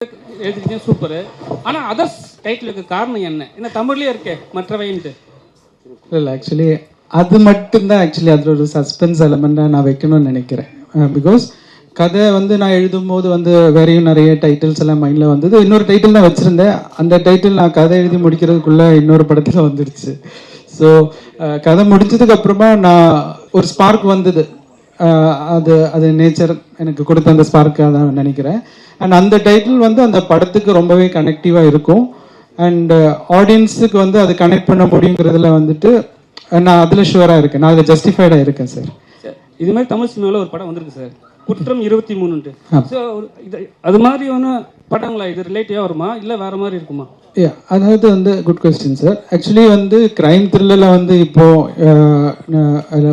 எழுதிருக்கீங்க, super. ஆனால் others டைட்டிலுக்கு காரணம் என்ன? ஏன்னா தமிழ்லேயே இருக்கே மற்றவைன்ட்டு. இல்லை, ஆக்சுவலி அது மட்டும்தான் ஆக்சுவலி அதில் ஒரு சஸ்பென்ஸ் எலமெண்ட்டாக நான் வைக்கணும்னு நினைக்கிறேன். பிகாஸ் கதை வந்து நான் எழுதும்போது வந்து வேறையும் நிறைய டைட்டில்ஸ் எல்லாம் மைண்டில் வந்தது. இன்னொரு டைட்டில் தான் வச்சுருந்தேன். அந்த டைட்டில் நான் கதை எழுதி முடிக்கிறதுக்குள்ளே இன்னொரு படத்தில் வந்துடுச்சு. ஸோ கதை முடிஞ்சதுக்கு அப்புறமா நான் ஒரு ஸ்பார்க் வந்தது. அது அது நேச்சர் எனக்கு கொடுத்த அந்த ஸ்பார்க்காக தான் நினைக்கிறேன். அண்ட் அந்த டைட்டில் வந்து அந்த படத்துக்கு ரொம்பவே கனெக்டிவாக இருக்கும். அண்ட் ஆடியன்ஸுக்கு வந்து அது கனெக்ட் பண்ண முடியுங்கிறதுல வந்துட்டு நான் அதில் ஷுவராக இருக்கேன். நான் அதில் ஜஸ்டிஃபைடாக இருக்கேன் சார். இது மாதிரி தமிழ் சினிமாவில் ஒரு படம் வந்திருக்கு சார், குற்றம் 23. ஸோ அது மாதிரியான படங்களா இது ரிலேட்டிவாக வருமா இல்லை வேற மாதிரி இருக்குமா? அதாவது வந்து குட் கொஸ்டின் சார். ஆக்சுவலி வந்து கிரைம் த்ரில்லரில் வந்து இப்போ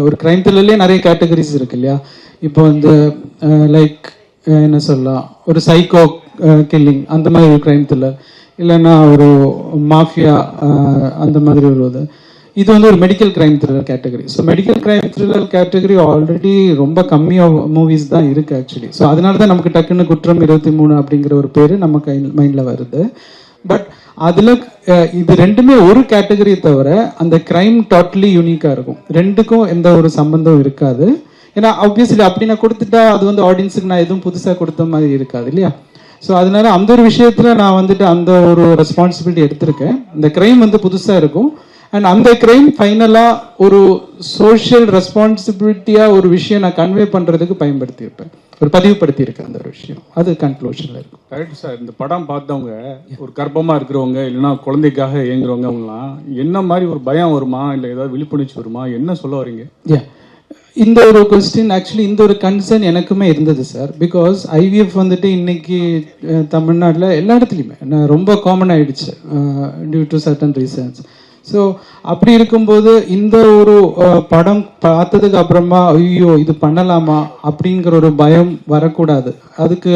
ஒரு கிரைம் த்ரில்லர்லேயே நிறைய கேட்டகரிஸ் இருக்கு இல்லையா? இப்போ வந்து லைக் என்ன சொல்லலாம், ஒரு சைக்கோ கில்லிங் அந்த மாதிரி ஒரு கிரைம் த்ரில்லர், இல்லைன்னா ஒரு மாஃபியா அந்த மாதிரி ஒரு இது வந்து ஒரு medical crime thriller category. So medical crime thriller category already ரொம்ப கம்மியாக மூவிஸ் தான் இருக்கு ஆக்சுவலி. ஸோ அதனால தான் நமக்கு டக்குன்னு குற்றம் 23 அப்படிங்கிற ஒரு பேர் நம்ம மைண்டில் வருது. பட் அதில் இது ரெண்டுமே ஒரு கேட்டகரியை தவிர அந்த கிரைம் டோட்டலி யூனிக்காக இருக்கும். ரெண்டுக்கும் எந்த ஒரு சம்பந்தம் இருக்காது. ஏன்னா ஆப்வியஸ்லி அப்படி நான் கொடுத்துட்டா அது வந்து ஆடியன்ஸுக்கு நான் எதுவும் புதுசாக கொடுத்த மாதிரி இருக்காது இல்லையா? ஸோ அதனால அந்த ஒரு விஷயத்தில் நான் வந்துட்டு அந்த ஒரு ரெஸ்பான்சிபிலிட்டி எடுத்திருக்கேன். இந்த கிரைம் வந்து புதுசாக இருக்கும். அண்ட் அந்த கிரைம் ஃபைனலாக ஒரு சோஷியல் ரெஸ்பான்சிபிலிட்டியாக ஒரு விஷயம் நான் கன்வே பண்ணுறதுக்கு பயன்படுத்தியிருப்பேன், ஒரு பதிவுபடுத்தியிருக்கேன் அந்த ஒரு விஷயம். அது கன்க்ளூஷனில் இருக்கும். Correct sir. இந்த படம் பார்த்தவங்க ஒரு கர்ப்பமாக இருக்கிறவங்க இல்லைன்னா குழந்தைக்காக இயங்குறவங்க அவங்களாம் என்ன மாதிரி ஒரு பயம் வருமா, இல்லை ஏதாவது விழிப்புணர்ச்சி வருமா, என்ன சொல்ல வரீங்க? இந்த ஒரு கொஸ்டின் ஆக்சுவலி இந்த ஒரு கன்சர்ன் எனக்குமே இருந்தது சார். பிகாஸ் ஐவிஎஃப் வந்துட்டு இன்னைக்கு தமிழ்நாட்டில் எல்லா இடத்துலையுமே ரொம்ப காமன் ஆயிடுச்சு due to certain reasons. So அப்படி இருக்கும்போது இந்த ஒரு படம் பார்த்ததுக்கு அப்புறமா ஐயோ இது பண்ணலாமா அப்படிங்கிற ஒரு பயம் வரக்கூடாது. அதுக்கு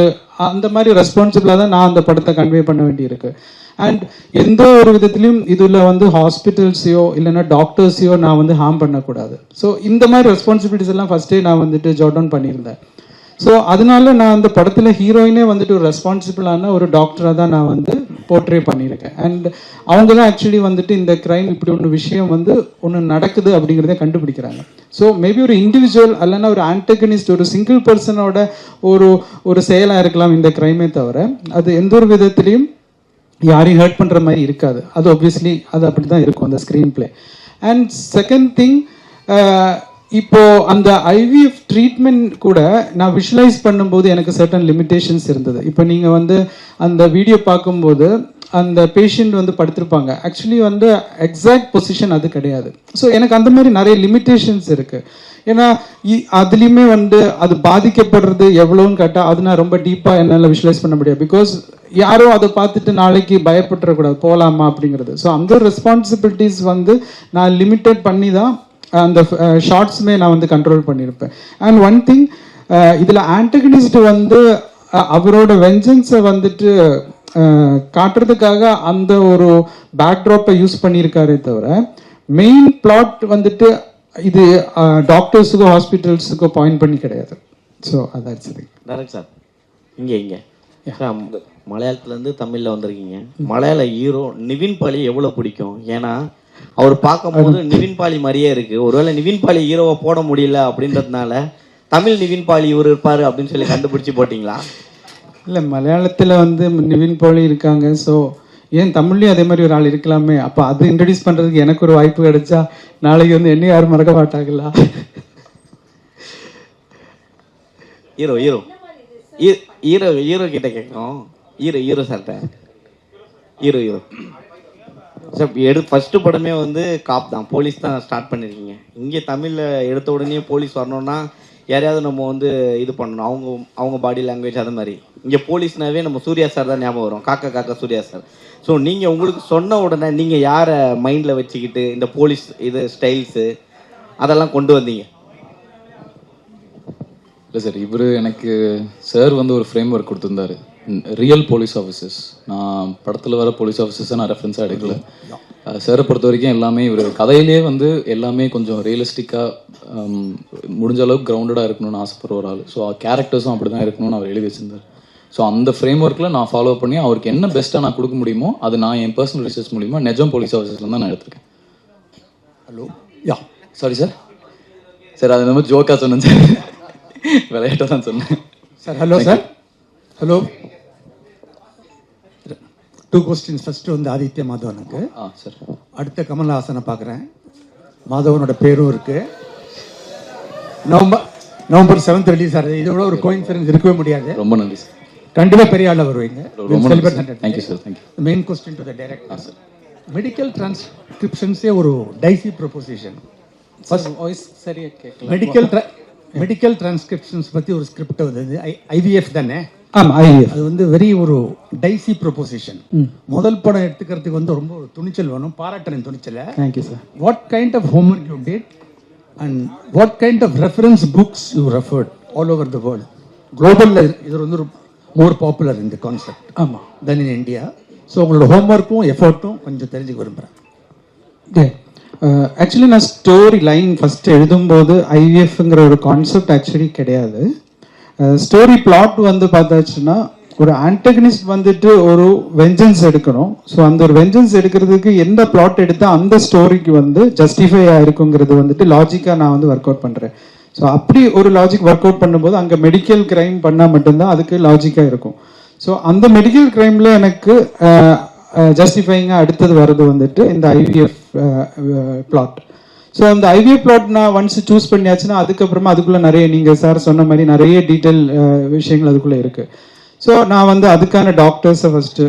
அந்த மாதிரி ரெஸ்பான்சிபிளாக தான் நான் அந்த படத்தை கன்வே பண்ண வேண்டியிருக்கு. அண்ட் எந்த ஒரு விதத்துலையும் இதில் வந்து ஹாஸ்பிட்டல்ஸையோ இல்லைன்னா டாக்டர்ஸையோ நான் வந்து ஹார்ம் பண்ணக்கூடாது. ஸோ இந்த மாதிரி ரெஸ்பான்சிபிலிட்டிஸ் எல்லாம் ஃபர்ஸ்டே நான் வந்துட்டு ஜாட் டவுன் பண்ணியிருந்தேன். ஸோ அதனால நான் அந்த படத்தில் ஹீரோயினே வந்துட்டு ஒரு ரெஸ்பான்சிபிளான ஒரு டாக்டராக தான் நான் வந்து போர்ட்ரே பண்ணியிருக்கேன். அண்ட் அவங்க தான் ஆக்சுவலி வந்துட்டு இந்த கிரைம் இப்படி ஒன்று விஷயம் வந்து ஒன்று நடக்குது அப்படிங்கிறத கண்டுபிடிக்கிறாங்க. ஸோ மேபி ஒரு இண்டிவிஜுவல் அல்லனா ஒரு ஆன்டகனிஸ்ட் ஒரு சிங்கிள் பர்சனோட ஒரு செயலாக இருக்கலாம் இந்த கிரைமே தவிர அது எந்த ஒரு விதத்துலையும் யாரையும் ஹர்ட் பண்ணுற மாதிரி இருக்காது. அது ஆப்வியஸ்லி அது அப்படி தான் இருக்கும் அந்த screen play. And second thing, இப்போ அந்த ஐவிஎஃப் ட்ரீட்மெண்ட் கூட நான் விஷுவலைஸ் பண்ணும்போது எனக்கு சர்டன் லிமிடேஷன்ஸ் இருந்தது. இப்போ நீங்கள் வந்து அந்த வீடியோ பார்க்கும்போது அந்த பேஷண்ட் வந்து படுத்திருப்பாங்க. ஆக்சுவலி வந்து எக்ஸாக்ட் பொசிஷன் அது கிடையாது. ஸோ எனக்கு அந்த மாதிரி நிறைய லிமிட்டேஷன்ஸ் இருக்குது. ஏன்னா அதுலேயுமே வந்து அது பாதிக்கப்படுறது எவ்வளோன்னு கேட்டால் அது நான் ரொம்ப டீப்பாக என்னால் விஷுவலைஸ் பண்ண முடியாது. பிகாஸ் யாரும் அதை பார்த்துட்டு நாளைக்கு பயப்பட்டுறக்கூடாது போகலாமா அப்படிங்கிறது. ஸோ அந்த ரெஸ்பான்சிபிலிட்டிஸ் வந்து நான் லிமிட்டட் பண்ணி தான் அந்த ஷார்ட்ஸுமே நான் வந்து கண்ட்ரோல் பண்ணியிருப்பேன். அண்ட் ஒன் திங், இதில் ஆன்டகனிஸ்ட் வந்து அவரோட வெஞ்சன்ஸை வந்துட்டு காட்டுறதுக்காக அந்த ஒரு பேக்ட்ராப்பை யூஸ் பண்ணியிருக்காரே தவிர மெயின் பிளாட் வந்துட்டு இது டாக்டர்ஸுக்கோ ஹாஸ்பிட்டல்ஸுக்கோ பாயிண்ட் பண்ணி கிடையாது. ஸோ அதான் சரி. டேரக்ட் சார், இங்கே மலையாளத்துலேருந்து தமிழில் வந்திருக்கீங்க. மலையாள ஹீரோ நிவின் பாலி எவ்வளோ பிடிக்கும்? ஏன்னா அவர் பார்க்கும்போது நிவின் பாலி மாதிரியே இருக்கு. ஒருவேளை நிவின் பாலி ஹீரோவை போட முடியல அப்படின்றதுனால தமிழ் நிவின் பாலி இவர் இருப்பாரு அப்படின்னு சொல்லி கண்டுபிடிச்சு போட்டிங்களா? இல்லை, மலையாளத்தில் வந்து நிவின் பாலி இருக்காங்க. ஸோ ஏன் தமிழ்லையும் அதே மாதிரி ஒரு ஆள் இருக்கலாமே. அப்போ அது இன்ட்ரடியூஸ் பண்ணுறதுக்கு எனக்கு ஒரு வாய்ப்பு கிடைச்சா நாளைக்கு வந்து என்ன யாரும் மறக்க மாட்டாங்களா? ஹீரோ ஹீரோ ஹீரோ ஹீரோ கிட்ட கேட்கும். ஹீரோ சார்ட்ட ஹீரோ சார் ஃபர்ஸ்ட் படமே வந்து காப் தான், போலீஸ் தான் ஸ்டார்ட் பண்ணியிருக்கீங்க. இங்கே தமிழில் எடுத்த உடனே போலீஸ் வரணும்னா யாரையாவது நம்ம வந்து இது பண்ணணும், அவங்க பாடி லாங்குவேஜ் அது மாதிரி. இங்கே போலீஸ்னாவே நம்ம சூர்யா சார் தான் ஞாபகம் வரும், காக்கா காக்கா சூர்யா சார். ஸோ நீங்கள் உங்களுக்கு சொன்ன உடனே நீங்கள் யாரை மைண்டில் வச்சுக்கிட்டு இந்த போலீஸ் இது ஸ்டைல்ஸு அதெல்லாம் கொண்டு வந்தீங்க? இல்லை சார், இவர் எனக்கு சார் வந்து ஒரு ஃப்ரேம் ஒர்க் கொடுத்துருந்தாரு, ரியல் போலீஸ் ஆஃபீஸர்ஸ். நான் படத்தில் வர போலீஸ் ஆஃபீஸர்ஸை நான் ரெஃபரன்ஸாக எடுக்கல. சாரை பொறுத்த வரைக்கும் எல்லாமே இவர் கதையிலே வந்து எல்லாமே கொஞ்சம் ரியலிஸ்டிக்காக முடிஞ்ச அளவுக்கு கிரவுண்டடாக இருக்கணும்னு ஆசைப்படுற ஒரு ஆள். ஸோ கேரக்டர்ஸும் அப்படி தான் இருக்கணும்னு அவர் எழுதி வச்சிருந்தார். ஸோ அந்த ஃப்ரேம் ஒர்க்கில் நான் ஃபாலோ பண்ணி அவருக்கு என்ன பெஸ்ட்டாக நான் கொடுக்க முடியுமோ அது நான் என் பர்சனல் ரிசர்ச் மூலிமா நிஜம் போலீஸ் ஆஃபீஸர்ஸ்ல தான் நான் எடுத்திருக்கேன். ஹலோ யா சாரி சார் சார் அது நம்ம ஜோக்காக சொன்னேன் சார், விளையாட்டாக தான் சொன்னேன் sir. Hello sir. Hello. 2 questions. First வந்து ஆதித்ய மாதவனுக்கு. சார். அடுத்த கமல்ஹாசனை பார்க்குறேன். மாதவனோட பேரும் இருக்கு. நவம்பர் 7th ரிலீஸ் ஆகுது. இதோட ஒரு கோயின்சிடன்ஸ் இருக்கவே முடியாது. ரொம்ப நன்றி சார். கண்டிப்பா பெரிய ஆள வருவீங்க. Thank you sir. Thank you. Main question to the director. Medical டிரான்ஸ்கிரிப்ஷன்ஸே ஒரு டைசி ப்ரொபோசிஷன். ஃபர்ஸ்ட் வாய்ஸ் சரியா கேட்கல. மெடிக்கல் டிரான்ஸ்கிரிப்ஷன்ஸ் பத்தி ஒரு ஸ்கிரிப்ட் வந்தது. ஐவிஎஃப் தானே? ஆமா, ஐவிஎஃப். அது வந்து வெரி ஒரு டைசி ப்ரொபோசிஷன். முதல் படம் எடுத்துக்கிறதுக்கு வந்து ரொம்ப ஒரு துணிச்சல் வேணும். பாராட்டுறேன் துணிச்சலை. Thank you sir. What kind of homework you did and what kind of reference books you referred all over the world? குளோபல்ல இது வந்து ஒரு மோர் பாப்புலர் இந்த கான்செப்ட். ஆமா. தென் இன் இந்தியா. ஸோ உங்களோட ஹோம்ஒர்க்கும் எஃபர்ட்டும் கொஞ்சம் தெரிஞ்சுக்க விரும்புகிறேன். ஆக்சுவலி நான் ஸ்டோரி லைன் ஃபர்ஸ்ட் எழுதும்போது ஐவிஎஃப்ங்கிற ஒரு கான்செப்ட் ஆக்சுவலி கிடையாது. ஸ்டோரி பிளாட் வந்து பார்த்தாச்சுன்னா ஒரு ஆன்டகனிஸ்ட் வந்துட்டு ஒரு வெஞ்சன்ஸ் எடுக்கணும். ஸோ அந்த ஒரு வெஞ்சன்ஸ் எடுக்கிறதுக்கு எந்த பிளாட் எடுத்தால் அந்த ஸ்டோரிக்கு வந்து ஜஸ்டிஃபை ஆயிருக்குங்கிறது வந்துட்டு லாஜிக்காக நான் வந்து ஒர்க் அவுட் பண்ணுறேன். ஸோ அப்படி ஒரு லாஜிக் ஒர்க் அவுட் பண்ணும்போது அங்கே மெடிக்கல் கிரைம் பண்ணால் மட்டும்தான் அதுக்கு லாஜிக்காக இருக்கும். ஸோ அந்த மெடிக்கல் கிரைமில் எனக்கு ஜஸ்டிஃபைங்காக அடுத்தது வர்றது வந்துட்டு இந்த ஐவிஎஃப் பிளாட். ஸோ அந்த ஐவிஎஃப் பிளாட் நான் ஒன்ஸ் சூஸ் பண்ணியாச்சுன்னா அதுக்கப்புறமா அதுக்குள்ளே நிறைய நீங்கள் சார் சொன்ன மாதிரி நிறைய டீட்டெயில் விஷயங்கள் அதுக்குள்ளே இருக்குது. ஸோ நான் வந்து அதுக்கான டாக்டர்ஸை ஃபஸ்ட்டு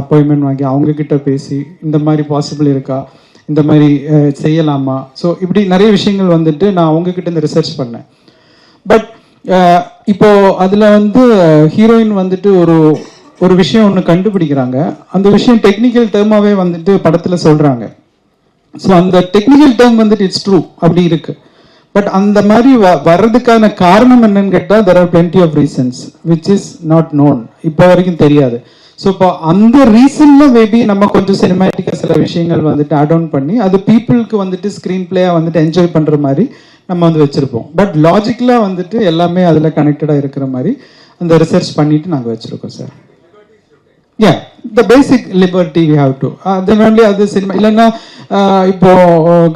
அப்பாயின்மெண்ட் வாங்கி அவங்கக்கிட்ட பேசி இந்த மாதிரி பாசிபிள் இருக்கா, இந்த மாதிரி செய்யலாமா, ஸோ இப்படி நிறைய விஷயங்கள் வந்துட்டு நான் அவங்கக்கிட்ட இந்த ரிசர்ச் பண்ணேன். பட் இப்போ அதில் வந்து ஹீரோயின் வந்துட்டு ஒரு விஷயம் ஒன்று கண்டுபிடிக்கிறாங்க. அந்த விஷயம் டெக்னிக்கல் டேர்மாவே வந்துட்டு படத்தில் சொல்கிறாங்க. ஸோ அந்த டெக்னிக்கல் டேர்ம் வந்துட்டு இட்ஸ் ட்ரூ அப்படி இருக்கு. பட் அந்த மாதிரி வர்றதுக்கான காரணம் என்னன்னு கேட்டால் there are plenty of reasons which is not known. இப்போ வரைக்கும் தெரியாது. ஸோ இப்போ அந்த ரீசன்ல மேபி நம்ம கொஞ்சம் சினிமேட்டிக்காக சில விஷயங்கள் வந்துட்டு ஆட் ஆன் பண்ணி அது பீப்புளுக்கு வந்துட்டு ஸ்க்ரீன் பிளேயாக வந்துட்டு என்ஜாய் பண்ணுற மாதிரி நம்ம வந்து வச்சிருப்போம். பட் லாஜிக்கலாக வந்துட்டு எல்லாமே அதில் கனெக்டடாக இருக்கிற மாதிரி அந்த ரிசர்ச் பண்ணிட்டு நாங்கள் வச்சிருக்கோம் sir. Yeah, the basic liberty we have to. Then only அது சினிமா இல்லைன்னா இப்போ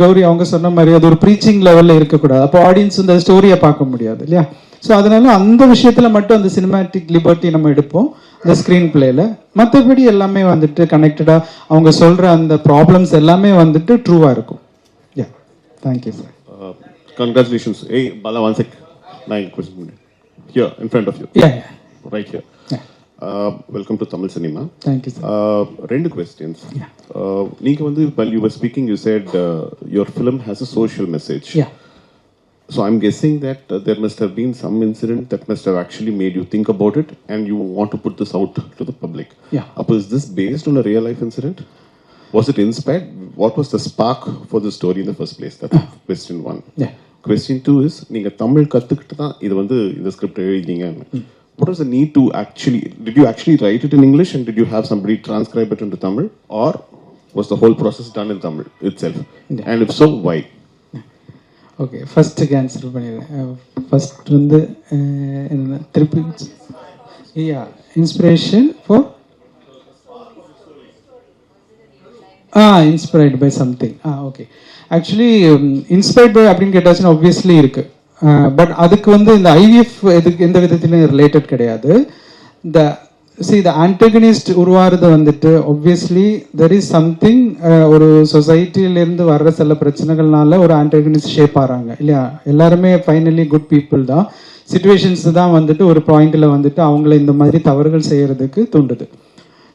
கௌரி அவங்க சொன்ன மாதிரி அது ஒரு ப்ரீச்சிங் லெவலில் இருக்கக்கூடாது. அப்போ ஆடியன்ஸ் இந்த ஸ்டோரியை பார்க்க முடியாது இல்லையா? ஸோ அதனால அந்த விஷயத்தில் மட்டும் அந்த சினிமேட்டிக் லிபர்ட்டி நம்ம எடுப்போம் இந்த ஸ்க்ரீன் பிளேல. மற்றபடி எல்லாமே வந்துட்டு கனெக்டடாக அவங்க சொல்கிற அந்த ப்ராப்ளம்ஸ் எல்லாமே வந்துட்டு ட்ரூவாக இருக்கும். Yeah, thank you sir. Congratulations. Hey, Bala, one sec. My question here in front of you. Yeah. Right here. Welcome to Tamil Cinema. Thank you sir. Two questions. நீங்க வந்து while you were speaking you said your film has a social message. Yeah. So I'm guessing that there must have been some incident that must have actually made you think about it and you want to put this out to the public. Yeah. Is this based on a real life incident? Was it inspired? What was the spark for the story in the first place? That's question 1. Yeah. Question 2 is நீங்க தமிழ் கத்துக்கிட்டு தான் இது வந்து இந்த script எழுதிங்க. What was the need to did you actually write it in English and did you have somebody transcribe it into Tamil or was the whole process done in Tamil itself? Yeah. And if so, why? Okay, first answer பண்ணிடுறேன். First வந்து திருப்பி inspiration for inspired by something. Okay, actually inspired by அப்படின்னு கேட்டாச்சுன்னா obviously இருக்கு. But அதுக்கு வந்து இந்த IVF எதுக்கு எந்த விதத்திலும் ரிலேட்டட் கிடையாது. இந்த த ஆன்டகனிஸ்ட் உருவாகிறது வந்துட்டு ஆப்வியஸ்லி தெர் இஸ் சம்திங் ஒரு சொசைட்டிலேருந்து வர்ற சில பிரச்சனைகள்னால ஒரு ஆன்டகனிஸ்ட் ஷேப் ஆகிறாங்க இல்லையா? எல்லாருமே ஃபைனலி குட் பீப்புள் தான். சிச்சுவேஷன்ஸ் தான் வந்துட்டு ஒரு பாயிண்ட்ல வந்துட்டு அவங்கள இந்த மாதிரி தவறுகள் செய்யறதுக்கு தூண்டுது.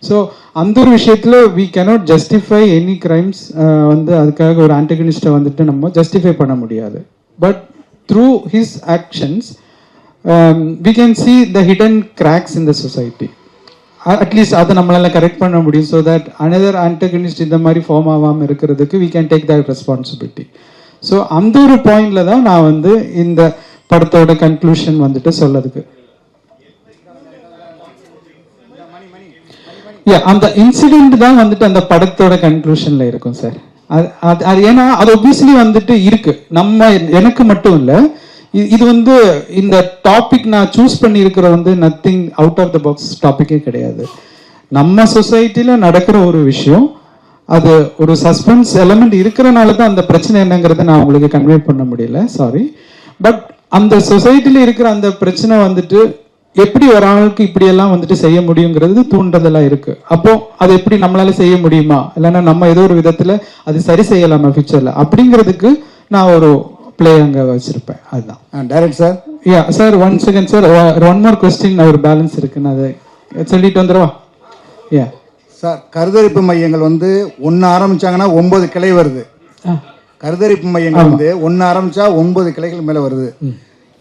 ஸோ அந்த ஒரு விஷயத்தில் we cannot justify any crimes. வந்து அதுக்காக ஒரு ஆன்டகனிஸ்ட்டை வந்துட்டு நம்ம ஜஸ்டிஃபை பண்ண முடியாது. But through his actions we can see the hidden cracks in the society. At least அதை நம்மளால கரெக்ட் பண்ண முடியும். so that another antagonist இந்த மாதிரி ஃபார்ம் ஆகாமல் இருக்கிறதுக்கு we can take that responsibility. So அந்த ஒரு பாயிண்ட்ல தான் நான் வந்து இந்த படத்தோட கன்க்ளூஷன் வந்துட்டு சொல்லதுக்கு அந்த இன்சிடென்ட் தான் வந்துட்டு அந்த படத்தோட கன்க்ளூஷன்ல இருக்கும் சார். அது ஏன்னா அது ஒபியஸ்லி வந்துட்டு இருக்கு. நம்ம எனக்கு மட்டும் இல்லை, இது வந்து இந்த டாபிக் நான் சூஸ் பண்ணியிருக்கிற வந்து nothing out of the box டாபிக்கே கிடையாது. நம்ம சொசைட்டில நடக்கிற ஒரு விஷயம், அது ஒரு சஸ்பென்ஸ் எலமெண்ட் இருக்கிறனால தான் அந்த பிரச்சனை என்னங்கிறத நான் உங்களுக்கு கன்வே பண்ண முடியல, சாரி. பட் அந்த சொசைட்டில இருக்கிற அந்த பிரச்சனை வந்துட்டு எப்படி ஒரு ஆளுக்கு இப்படி எல்லாம் வந்துட்டு செய்ய முடியுங்கிறது தூண்டுதலா இருக்கு. அப்போ அது எப்படி நம்மளால செய்ய முடியுமா, இல்லைன்னா நம்ம ஏதோ ஒரு விதத்துல அது சரி செய்யலாமா ஃபியூச்சர்ல அப்படிங்கிறதுக்கு நான் ஒரு பிளே அங்க வச்சிருப்பேன். அதுதான் direct sir. Yeah sir, 1 second sir, one more question ஒரு பேலன்ஸ் இருக்கு, நான் அதை சொல்லிட்டு வந்துடுவா. யா சார், கருத்தரிப்பு மையங்கள் வந்து 1 ஆரம்பிச்சாங்கன்னா 9 கிளை வருது. கருத்தரிப்பு மையங்கள் வந்து 1 ஆரம்பிச்சா 9 கிளைகள் மேல வருது.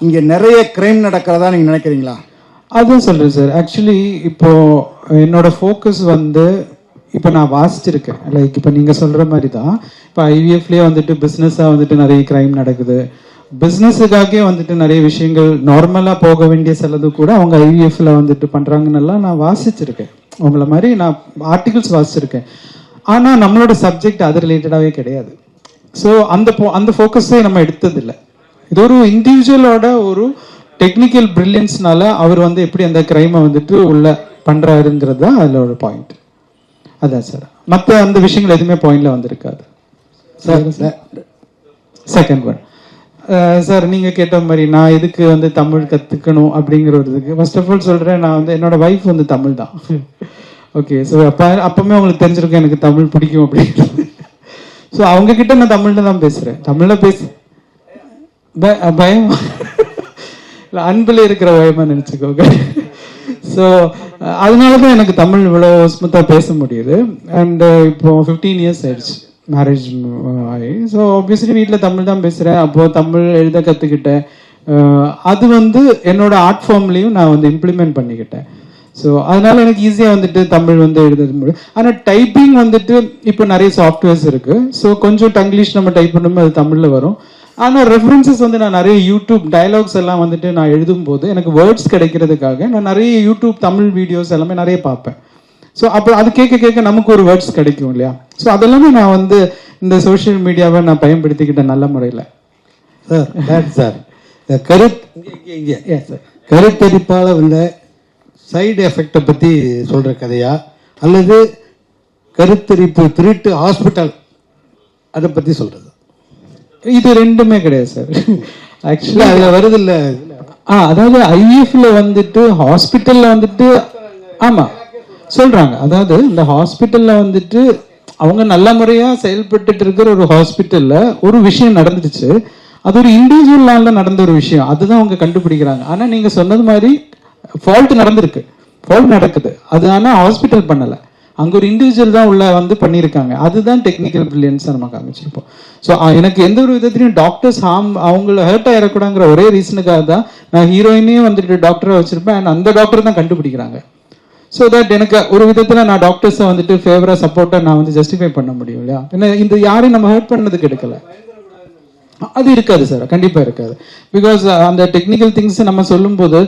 இங்க நிறைய கிரைம் நடக்கிறதா நீங்க நினைக்கிறீங்களா? அதுவும் சொல்றேன் சார். ஆக்சுவலி இப்போ என்னோட ஃபோக்கஸ் வந்து இப்போ நான் வாசிச்சிருக்கேன். லைக் இப்போ நீங்கள் சொல்கிற மாதிரி தான் இப்போ ஐவிஎஃப்லேயே வந்துட்டு பிஸ்னஸாக வந்துட்டு நிறைய கிரைம் நடக்குது. பிஸ்னஸுக்காகவே வந்துட்டு நிறைய விஷயங்கள் நார்மலாக போக வேண்டிய சிலது கூட அவங்க ஐவிஎஃப்ல வந்துட்டு பண்ணுறாங்கன்னெல்லாம் நான் வாசிச்சிருக்கேன். உங்களை மாதிரி நான் ஆர்டிகிள்ஸ் வாசிச்சிருக்கேன். ஆனால் நம்மளோட சப்ஜெக்ட் அது ரிலேட்டடாகவே கிடையாது. ஸோ அந்த ஃபோக்கஸே நம்ம எடுத்ததில்லை. இது ஒரு இண்டிவிஜுவலோட ஒரு டெக்னிக்கல் பிரில்லியன்ஸ்னால அவர் வந்து எப்படி அந்த கிரைமை வந்துட்டு உள்ள பண்ணுறாருங்கிறது தான் அதில் ஒரு பாயிண்ட். அதான் சார், மற்ற அந்த விஷயங்கள் எதுவுமே பாயிண்ட்ல வந்திருக்காது சார். செகண்ட் ஒன் சார், நீங்க கேட்ட மாதிரி நான் எதுக்கு வந்து தமிழ் கத்துக்கணும் அப்படிங்கிற ஒரு இதுக்கு ஃபர்ஸ்ட் ஆஃப் ஆல் சொல்றேன், நான் வந்து என்னோட வைஃப் வந்து தமிழ் தான். ஓகே, ஸோ அப்பவுமே உங்களுக்கு தெரிஞ்சிருக்கும் எனக்கு தமிழ் பிடிக்கும் அப்படிங்கிறது. ஸோ அவங்க கிட்ட நான் தமிழ்ல தான் பேசுறேன். தமிழ்ல பயம் இல்லை, அன்பில் இருக்கிற பயமா நினைச்சுக்கோங்க. ஸோ அதனால தான் எனக்கு தமிழ் இவ்வளோ ஸ்மூத்தாக பேச முடியுது. அண்ட் இப்போ 15 இயர்ஸ் ஆயிடுச்சு மேரேஜ் ஆகி. ஸோ ஆப்வியஸ்லி வீட்டில் தமிழ் தான் பேசுகிறேன். அப்போது தமிழ் எழுத கற்றுக்கிட்டேன். அது வந்து என்னோட ஆர்ட் ஃபார்ம்லேயும் நான் வந்து இம்ப்ளிமெண்ட் பண்ணிக்கிட்டேன். ஸோ அதனால எனக்கு ஈஸியாக வந்துட்டு தமிழ் வந்து எழுத முடியும். ஆனால் டைப்பிங் வந்துட்டு இப்போ நிறைய சாஃப்ட்வேர்ஸ் இருக்கு. ஸோ கொஞ்சம் டங்கிலீஷ் நம்ம டைப் பண்ணும்போது அது தமிழில் வரும். ஆனால் ரெஃபரன்சஸ் வந்து நான் நிறைய யூடியூப் டயலாக்ஸ் எல்லாம் வந்துட்டு நான் எழுதும் போது எனக்கு வேர்ட்ஸ் கிடைக்கிறதுக்காக நான் நிறைய யூடியூப் தமிழ் வீடியோஸ் எல்லாமே நிறைய பார்ப்பேன். ஸோ அப்போ அது கேட்க கேட்க நமக்கு ஒரு வேர்ட்ஸ் கிடைக்கும் இல்லையா? ஸோ அதெல்லாமே நான் வந்து இந்த சோஷியல் மீடியாவை நான் பயன்படுத்திக்கிட்டேன் நல்ல முறையில். சார் கருத்தரிப்பால் வந்த சைடு எஃபெக்டை பற்றி சொல்கிற கதையா அல்லது கருத்தரிப்பு திருட்டு ஹாஸ்பிட்டல் அதை பற்றி சொல்கிறது? இது ரெண்டுமே கிடையாது சார். ஆக்சுவலி அதுல வருது இல்ல, அதாவது ஐவிஎஃப்ல வந்துட்டு ஹாஸ்பிட்டல்ல வந்துட்டு ஆமா சொல்றாங்க. அதாவது இந்த ஹாஸ்பிட்டல்ல வந்துட்டு அவங்க நல்ல முறையா செயல்பட்டு இருக்கிற ஒரு ஹாஸ்பிட்டல்ல ஒரு விஷயம் நடந்துடுச்சு. அது ஒரு இண்டிவிஜுவல் நடந்த ஒரு விஷயம், அதுதான் அவங்க கண்டுபிடிக்கிறாங்க. ஆனா நீங்க சொன்னது மாதிரி ஃபால்ட் நடந்திருக்கு, ஃபால்ட் நடக்குது. அது ஆனா ஹாஸ்பிட்டல் பண்ணல, அங்க ஒரு இண்டிவிஜுவல் தான் உள்ள வந்து பண்ணியிருக்காங்க. அதுதான் டெக்னிக்கல் பிரில்லியன்ஸ் நம்ம காமிச்சிருப்போம். ஸோ எனக்கு எந்த ஒரு விதத்திலையும் டாக்டர்ஸ் அவங்கள ஹர்ட் ஆயிடக்கூடாங்கிற ஒரே ரீசனுக்காக தான் நான் ஹீரோயினையும் வந்துட்டு டாக்டரை வச்சிருப்பேன். அண்ட் அந்த டாக்டர் தான் கண்டுபிடிக்கிறாங்க. ஸோ தட் எனக்கு ஒரு விதத்தில் நான் டாக்டர்ஸை வந்துட்டு ஃபேவரா சப்போர்ட்டா நான் வந்து ஜஸ்டிஃபை பண்ண முடியும் இல்லையா? ஏன்னா இந்த யாரையும் நம்ம ஹர்ட் பண்ணதுக்கு எடுக்கல. அது இருக்காது சார், கண்டிப்பா இருக்காது. பிகாஸ் அந்த டெக்னிக்கல் திங்ஸ் நம்ம சொல்லும் போது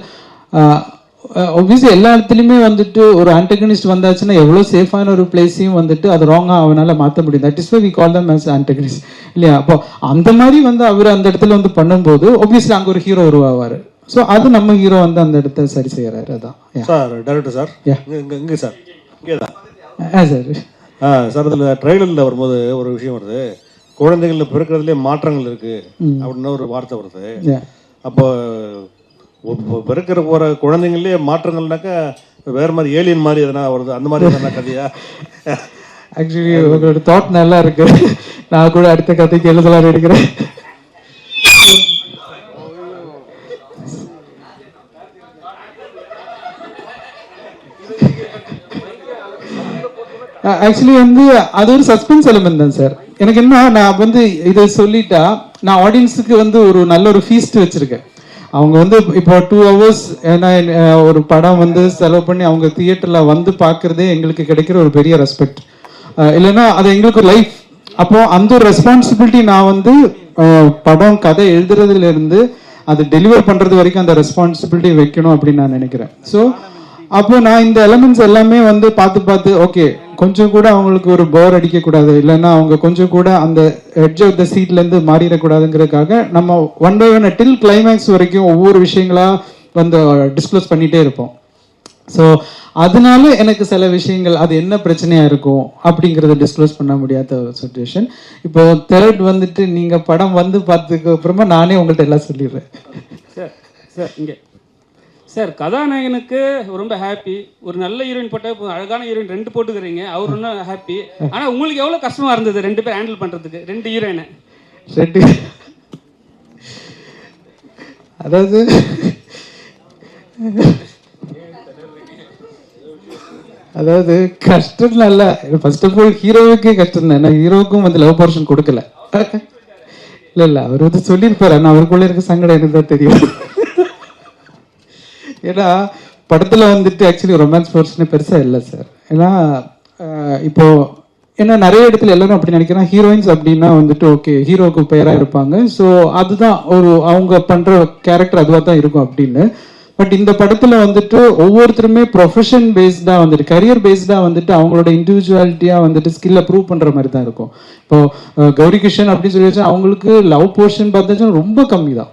ஆப்வியஸ்லி எல்லா இடத்துலையுமே வந்துட்டு ஒரு ஆன்டகனிஸ்ட் வந்தாச்சுன்னா எவ்வளோ சேஃபான ஒரு பிளேஸையும் வந்துட்டு அது ராங்காக அவனால மாற்ற முடியும். That is why we call them as antagonist இல்லையா? அப்போ அந்த மாதிரி வந்து அவர் அந்த இடத்துல வந்து பண்ணும்போது ஆப்வியஸ்லி அங்கே ஒரு ஹீரோ உருவாவார். ஸோ அது நம்ம ஹீரோ வந்து அந்த இடத்த சரி செய்யறாரு. அதான் சார். டைரக்டர் சார், இங்கே சார், இங்கே தான் சார். சார் அதில் ட்ரெய்லரில் வரும்போது ஒரு விஷயம் வருது, குழந்தைகள் பிறக்கிறதுலேயே மாற்றங்கள் இருக்கு அப்படின்னு ஒரு வார்த்தை வருது. அப்போ பிறக்கிற போற குழந்தைங்களே மாற்றங்கள்னாக்கா வேற மாதிரி ஏலியன் மாதிரி எதனா வருது, அந்த மாதிரி எதனா கதையா? ஆக்சுவலி உங்களோட தாட் நல்லா இருக்கு. நான் கூட அடுத்த கதைக்கு எழுதலாம் எடுக்கிறேன். ஆக்சுவலி வந்து அது ஒரு சஸ்பென்ஸ் எலிமெண்ட் தான் சார். எனக்கு என்ன, நான் வந்து இதை சொல்லிட்டா நான் ஆடியன்ஸுக்கு வந்து ஒரு நல்ல ஒரு ஃபீஸ்ட் வச்சிருக்கேன். அவங்க வந்து இப்போ 2 hours ஏன்னா ஒரு படம் வந்து செலவு பண்ணி அவங்க தியேட்டர்ல வந்து பார்க்கறதே எங்களுக்கு கிடைக்கிற ஒரு பெரிய ரெஸ்பெக்ட். இல்லைன்னா அது எங்களுக்கு ஒரு லைஃப். அப்போ அந்த ஒரு ரெஸ்பான்சிபிலிட்டி நான் வந்து படம் கதை எழுதுறதுல இருந்து அது டெலிவர் பண்றது வரைக்கும் அந்த ரெஸ்பான்சிபிலிட்டி வைக்கணும் அப்படின்னு நான் நினைக்கிறேன். ஸோ அப்போ நான் இந்த எலமெண்ட்ஸ் எல்லாமே வந்து பார்த்து ஓகே கொஞ்சம் கூட அவங்களுக்கு ஒரு போர் அடிக்கக்கூடாது, இல்லைன்னா அவங்க கொஞ்சம் கூட அந்த எட்ஜ் ஆஃப் த சீட்லேருந்து மாறிடக்கூடாதுங்கிறதுக்காக நம்ம one by one till climax வரைக்கும் ஒவ்வொரு விஷயங்களா வந்து டிஸ்க்ளோஸ் பண்ணிகிட்டே இருப்போம். ஸோ அதனால எனக்கு சில விஷயங்கள் அது என்ன பிரச்சனையா இருக்கும் அப்படிங்கிறத டிஸ்க்ளோஸ் பண்ண முடியாத சுச்சுவேஷன். இப்போ தேர்ட் வந்துட்டு நீங்க படம் வந்து பார்த்ததுக்கு அப்புறமா நானே உங்கள்கிட்ட எல்லாம் சொல்லிடுறேன். சார் இங்கே சார் கதாநாயகனுக்கு ரொம்ப ஹாப்பி, ஒரு நல்ல ஹீரோயின் போட்ட அழகான ஹீரோயின் 2 போட்டுக்கிறீங்க, அவர் இன்னும் ஹாப்பி. ஆனால் உங்களுக்கு எவ்வளோ கஷ்டமா இருந்தது 2 பேர் ஹேண்டில் பண்ணுறதுக்கு, 2 ஹீரோயினை? அதாவது அதாவது கஷ்டம் இல்ல, ஃபர்ஸ்ட் ஆஃப் ஆல் ஹீரோவுக்கே கஷ்டம் தான். நான் ஹீரோவுக்கும் வந்து லவ் போர்ஷன் கொடுக்கல. இல்ல அவர் வந்து சொல்லியிருப்பாரு, ஆனால் அவருக்குள்ள இருக்க சங்கடம் எனக்கு தான் தெரியும். ஏன்னா படத்துல வந்துட்டு ஆக்சுவலி ரொமான்ஸ் போர்ஷன் பெருசா இல்லை சார். ஏன்னா இப்போ ஏன்னா நிறைய இடத்துல எல்லாரும் அப்படி நினைக்கிறேன், ஹீரோயின்ஸ் அப்படின்னா வந்துட்டு ஓகே ஹீரோவுக்கு பெயராக இருப்பாங்க, ஸோ அதுதான் ஒரு அவங்க பண்ற கேரக்டர் அதுவாக தான் இருக்கும் அப்படின்னு. பட் இந்த படத்துல வந்துட்டு ஒவ்வொருத்தருமே ப்ரொஃபஷன் பேஸ்டா வந்துட்டு கரியர் பேஸ்டா வந்துட்டு அவங்களோட இண்டிவிஜுவாலிட்டியா வந்துட்டு ஸ்கில்ல ப்ரூவ் பண்ற மாதிரி தான் இருக்கும். இப்போ கௌரி கிருஷ்ணன் அப்படின்னு சொல்லி வச்சா அவங்களுக்கு லவ் போர்ஷன் பார்த்தாச்சும் ரொம்ப கம்மி தான்,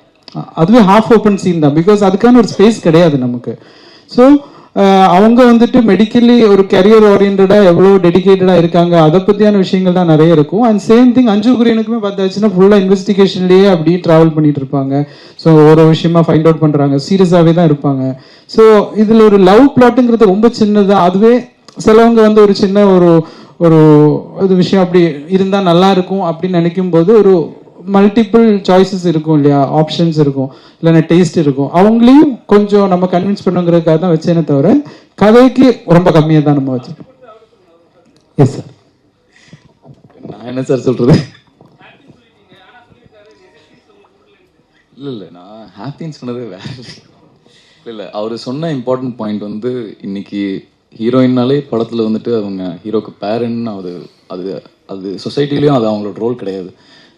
அதுவே ஹாஃப் ஓப்பன் சீன் தான், பிகாஸ் அதுக்கான ஒரு ஸ்பேஸ் கிடையாது நமக்கு. ஸோ அவங்க வந்துட்டு மெடிக்கலி ஒரு கரியர் ஓரியன்டா எவ்வளோ டெடிகேட்டடா இருக்காங்க, அதை பத்தியான விஷயங்கள் தான் நிறைய இருக்கும். அண்ட் சேம் திங் அஞ்சு குரியனுக்குமே பார்த்தாச்சுன்னா ஃபுல்லா இன்வெஸ்டிகேஷன்லயே அப்படியே டிராவல் பண்ணிட்டு இருப்பாங்க. ஸோ ஒரு விஷயமா ஃபைண்ட் அவுட் பண்றாங்க, சீரியஸாவே தான் இருப்பாங்க. ஸோ இதுல ஒரு லவ் பிளாட்டுங்கிறது ரொம்ப சின்னதா, அதுவே சிலவங்க வந்து ஒரு சின்ன ஒரு ஒரு விஷயம் அப்படி இருந்தா நல்லா இருக்கும் அப்படின்னு நினைக்கும் போது ஒரு மல்டிபிள் சாய்ஸஸ் இருக்கும் இல்லையா, ஆப்ஷன்ஸ் இருக்கும், இல்லைன்னா டேஸ்ட் இருக்கும், அவங்களையும் கொஞ்சம் நம்ம கன்வின்ஸ் பண்ணுங்கிறதுக்காக தான் வச்சேனே தவிர கதைக்கு ரொம்ப கம்மியாக தான் நம்ம வச்சோம். Yes sir. நான் என்ன சார் சொல்றது? இல்லை நான் ஹாப்பின்னு சொன்னது வேற. இல்லை அவர் சொன்ன இம்பார்ட்டன்ட் பாயிண்ட் வந்து இன்னைக்கு ஹீரோயின்னாலே படத்தில் வந்துட்டு அவங்க ஹீரோக்கு பேரண்ட்னு அது அது சொசைட்டிலையும் அது அவங்களோட ரோல் கிடையாது.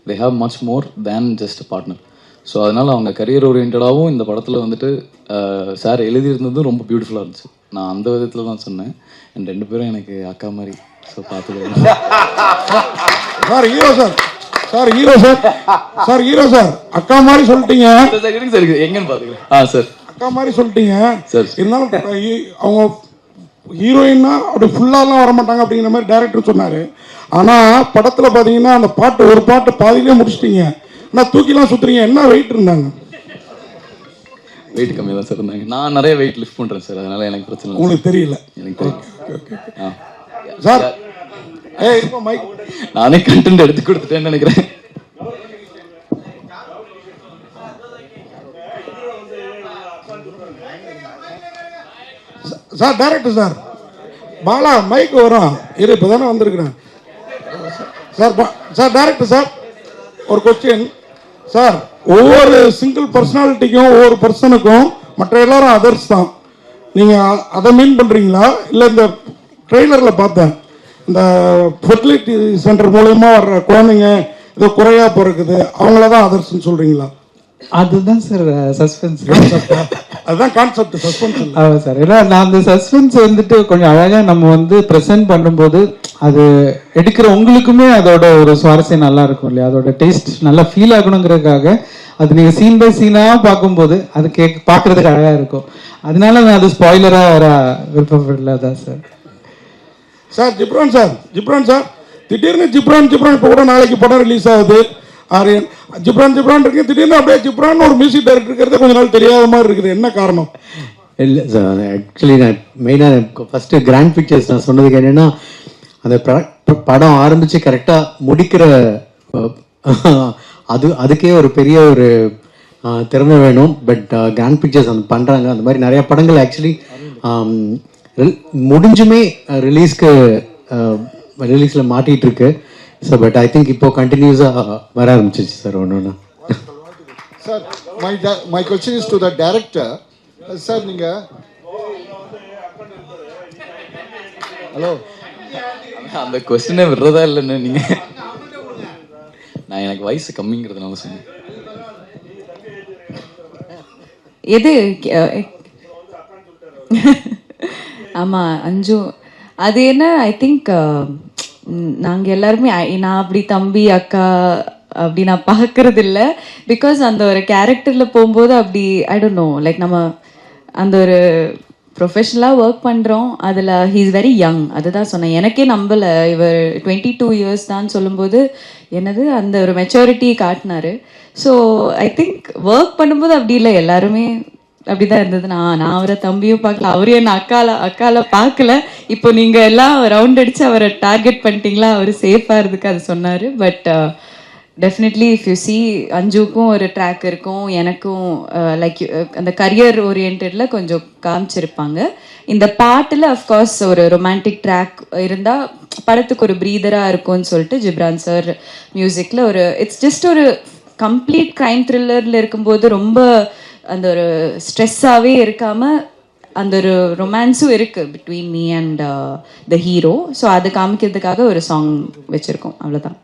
they have much more than just a partner. So அதனால் அவங்க கரியர் ஓரியன்டாகவும் இந்த படத்தில் வந்துட்டு சார் எழுதியிருந்ததும் ரொம்ப பியூட்டிஃபுல்லாக இருந்துச்சு. நான் அந்த விதத்தில் தான் சொன்னேன். என் 2 பேரும் எனக்கு அக்கா மாதிரி. ஸோ பார்த்துக்கலாம் sir. Hero sir, sir hero sir, sir hero sir அக்கா மாதிரி சொல்லிட்டீங்க சார். எங்கன்னு பார்த்துக்கலாம் சார், அக்கா மாதிரி சொல்லிட்டீங்க சார். இருந்தாலும் அவங்க ஹீரோயின்னா அப்படி ஃபுல்லாலாம் வரமாட்டாங்க அப்படிங்கிற மாதிரி டைரக்டர் சொன்னார். ஆனால் படத்தில் பார்த்தீங்கன்னா அந்த பாட்டு ஒரு பாட்டு பாதியிலே முடிச்சிட்டீங்க, ஆனால் தூக்கிலாம் சுற்றுறீங்க. என்ன வெயிட் இருந்தாங்க? வெயிட் கம்மியாக தான் சார் இருந்தாங்க. நான் நிறைய வெயிட் லிஃப்ட் பண்ணுறேன் சார், அதனால எனக்கு பிரச்சனை இல்லை. உங்களுக்கு தெரியல? எனக்கு தெரியும் சார். இப்போ மைக் நானே கண்டென்ட் எடுத்து கொடுத்துட்டேன்னு நினைக்கிறேன். Sir director sir, Bala mic வரும் இரு, இப்போ தானே வந்திருக்கிறேன் சார். சார் டைரக்டர் சார், ஒரு கொஸ்டின் சார். ஒவ்வொரு சிங்கிள் பர்சனாலிட்டிக்கும் ஒவ்வொரு பர்சனுக்கும் மற்ற எல்லாரும் அதர்ஸ் தான், நீங்கள் அதை மீன் பண்ணுறீங்களா? இல்லை இந்த ட்ரெய்லரில் பார்த்தேன் இந்த ஃபெர்டிலிட்டி சென்டர் மூலயமா வர்ற குழந்தைங்க ஏதோ குறையா பிறக்குது, அவங்கள தான் அதர்ஸ்ன்னு சொல்கிறீங்களா? அதுதான் சார் சஸ்பென்ஸ். அதுதான் கான்செப்ட், சஸ்பென்ஸ். ஆமாம் சார். ஏன்னா நான் அந்த சஸ்பென்ஸ் வந்துட்டு கொஞ்சம் அழகாக நம்ம வந்து ப்ரெசென்ட் பண்ணும்போது அது எடுக்கிற உங்களுக்குமே அதோட ஒரு சுவாரஸ்யம் நல்லா இருக்கும் இல்லையா, அதோட டேஸ்ட் நல்லா ஃபீல் ஆகணுங்கிறதுக்காக அது நீங்கள் சீன் பை சீனாக பார்க்கும்போது அது பார்க்கறதுக்கு அழகாக இருக்கும். அதனால நான் அது ஸ்பாய்லராக வர விருப்பப்படல தான் sir. Sir Ghibran sir, Ghibran sir திடீர்னு ஜிப்ரான் இப்போ கூட நாளைக்கு படம் ரிலீஸ் ஆகுது. ஆரியன் ஜிப்ரான் இருக்கு, திடீர்னு அப்படியே ஜிப்ரான் ஒரு மியூசிக் டைரக்டர் இருக்கிறது கொஞ்ச நாள் தெரியாத மாதிரி இருக்குது. என்ன காரணம்? இல்லை சார், ஆக்சுவலி நான் மெயினாக ஃபஸ்ட்டு கிராண்ட் பிக்சர்ஸ் நான் சொன்னதுக்கு என்னென்னா அந்த படம் ஆரம்பித்து கரெக்டாக முடிக்கிற அதுக்கே ஒரு பெரிய ஒரு திறமை வேணும். பட் கிராண்ட் பிக்சர்ஸ் அந்த பண்ணுறாங்க. அந்த மாதிரி நிறையா படங்கள் ஆக்சுவலி முடிஞ்சுமே ரிலீஸில் மாட்டிகிட்டு இருக்கு. ஸோ பட் ஐ திங்க் இப்போ கண்டினியூஸாக வர ஆரம்பிச்சிச்சு சார் ஒன்று. Sir my question is to the director. Sir நீங்கள் ஹலோ அந்த கொஸ்டினே விடுறதா இல்லைன்னு நீங்கள், நான் எனக்கு வயசு கம்மிங்கிறதுனால சொன்னேன். எது ஆமாம் அஞ்சு அது என்ன ஐ திங்க் நாங்கள் எல்லாருமே நான் அப்படி தம்பி அக்கா அப்படி நான் பார்க்கறது இல்லை. பிகாஸ் அந்த ஒரு கேரக்டரில் போகும்போது அப்படி ஐ டோன்ட் நோ, லைக் நம்ம அந்த ஒரு ப்ரொஃபஷ்னலாக ஒர்க் பண்ணுறோம். அதில் ஹீ இஸ் வெரி யங். அதுதான் சொன்னேன், எனக்கே நம்பலை இவர் 22 இயர்ஸ் தான் சொல்லும்போது என்னது அந்த ஒரு மெச்சூரிட்டி காட்டினாரு. ஸோ ஐ திங்க் ஒர்க் பண்ணும்போது அப்படி இல்லை, எல்லாருமே அப்படிதான் இருந்தது. நான் அவரை தம்பியும் பார்க்கல, அவரையும் என்ன அக்கால பார்க்கல. இப்போ நீங்கள் எல்லாம் ரவுண்ட் அடித்து அவரை டார்கெட் பண்ணிட்டீங்களா, அவர் சேஃபாக இருந்துக்கு அது சொன்னார். But definitely if you see அஞ்சுக்கும் ஒரு ட்ராக் இருக்கும், எனக்கும் லைக் அந்த கரியர் ஓரியன்டில் கொஞ்சம் காமிச்சிருப்பாங்க. இந்த பாட்டில் அஃப்கோர்ஸ் ஒரு ரொமான்டிக் ட்ராக் இருந்தால் படத்துக்கு ஒரு ப்ரீதராக இருக்கும்னு சொல்லிட்டு ஜிப்ரான் சார் மியூசிக்கில் ஒரு இட்ஸ் ஜஸ்ட் ஒரு கம்ப்ளீட் க்ரைம் த்ரில்லரில் இருக்கும்போது ரொம்ப அந்த ஒரு ஸ்ட்ரெஸ்ஸாகவே இருக்காமல் அந்த ஒரு ரொமான்ஸும் இருக்குது between me and the hero. So அது காமிக்கிறதுக்காக ஒரு சாங் வச்சுருக்கோம், அவ்வளோதான்.